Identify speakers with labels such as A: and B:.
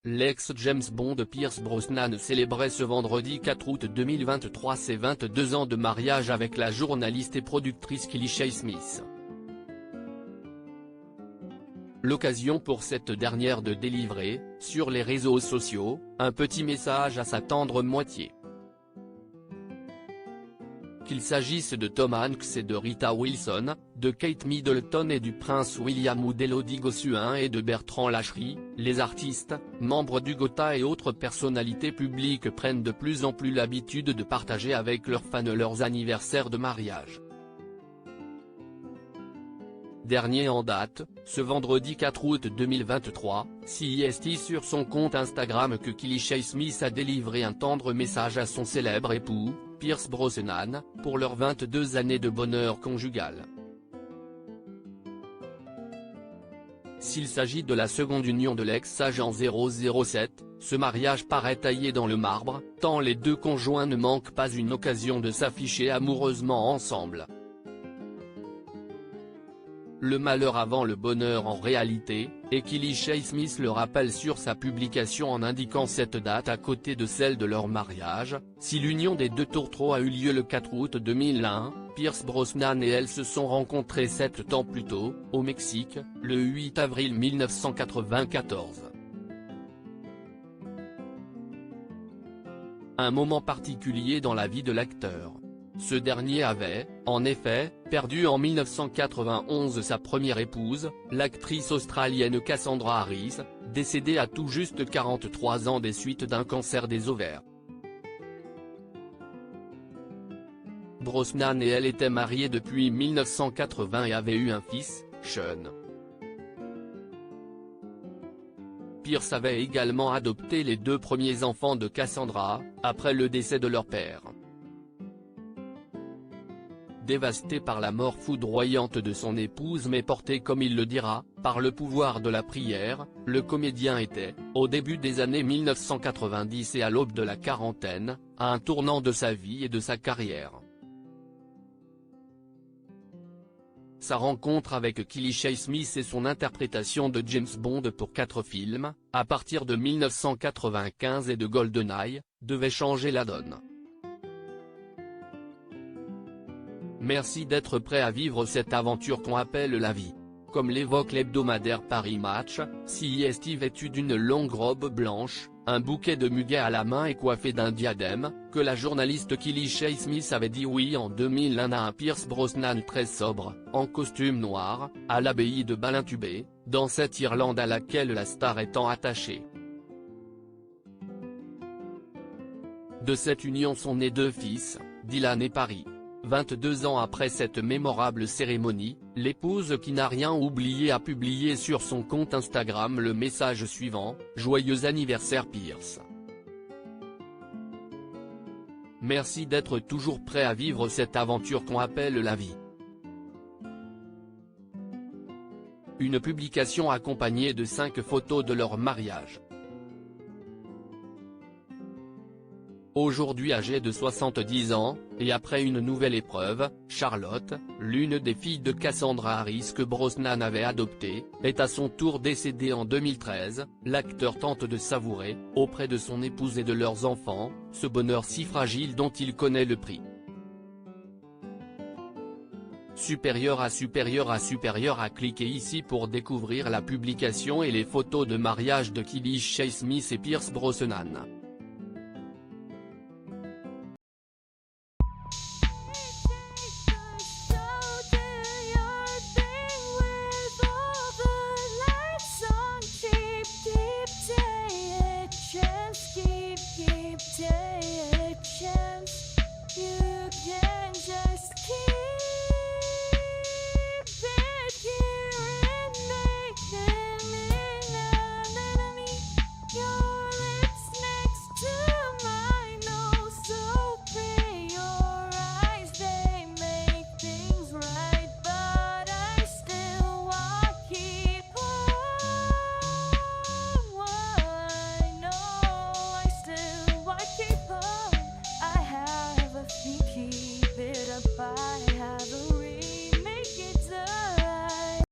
A: L'ex-James Bond Pierce Brosnan célébrait ce vendredi 4 août 2023 ses 22 ans de mariage avec la journaliste et productrice Killy Shae Smith. L'occasion pour cette dernière de délivrer, sur les réseaux sociaux, un petit message à sa tendre moitié. Qu'il s'agisse de Tom Hanks et de Rita Wilson, de Kate Middleton et du prince William ou d'Élodie Gossuin et de Bertrand Lachery, les artistes, membres du Gotha et autres personnalités publiques prennent de plus en plus l'habitude de partager avec leurs fans leurs anniversaires de mariage. Dernier en date, ce vendredi 4 août 2023, c'est sur son compte Instagram que Killy Shae Smith a délivré un tendre message à son célèbre époux, Pierce Brosnan, pour leurs 22 années de bonheur conjugal. S'il s'agit de la seconde union de l'ex-agent 007, ce mariage paraît taillé dans le marbre, tant les deux conjoints ne manquent pas une occasion de s'afficher amoureusement ensemble. Le malheur avant le bonheur en réalité, et Killy Shae Smith le rappelle sur sa publication en indiquant cette date à côté de celle de leur mariage. Si l'union des deux tourtereaux a eu lieu le 4 août 2001, Pierce Brosnan et elle se sont rencontrés 7 ans plus tôt, au Mexique, le 8 avril 1994. Un moment particulier dans la vie de l'acteur. Ce dernier avait, en effet, perdu en 1991 sa première épouse, l'actrice australienne Cassandra Harris, décédée à tout juste 43 ans des suites d'un cancer des ovaires. Brosnan et elle étaient mariés depuis 1980 et avaient eu un fils, Sean. Pierce avait également adopté les 2 premiers enfants de Cassandra, après le décès de leur père. Dévasté par la mort foudroyante de son épouse mais porté comme il le dira, par le pouvoir de la prière, le comédien était, au début des années 1990 et à l'aube de la quarantaine, à un tournant de sa vie et de sa carrière. Sa rencontre avec Killy Shae Smith et son interprétation de James Bond pour 4 films, à partir de 1995 et de GoldenEye, devait changer la donne. Merci d'être prêt à vivre cette aventure qu'on appelle la vie. Comme l'évoque l'hebdomadaire Paris Match, c'est vêtu d'une longue robe blanche, un bouquet de muguet à la main et coiffé d'un diadème, que la journaliste Killy Shae Smith avait dit oui en 2001 à un Pierce Brosnan très sobre, en costume noir, à l'abbaye de Ballintubé, dans cette Irlande à laquelle la star est tant attachée. De cette union sont nés 2 fils, Dylan et Paris. 22 ans après cette mémorable cérémonie, l'épouse qui n'a rien oublié a publié sur son compte Instagram le message suivant: « Joyeux anniversaire Pierce. Merci d'être toujours prêt à vivre cette aventure qu'on appelle la vie. » Une publication accompagnée de 5 photos de leur mariage. Aujourd'hui âgée de 70 ans, et après une nouvelle épreuve, Charlotte, l'une des filles de Cassandra Harris que Brosnan avait adoptée, est à son tour décédée en 2013. L'acteur tente de savourer, auprès de son épouse et de leurs enfants, ce bonheur si fragile dont il connaît le prix. Supérieur à cliquez ici pour découvrir la publication et les photos de mariage de Killy Shae Smith et Pierce Brosnan.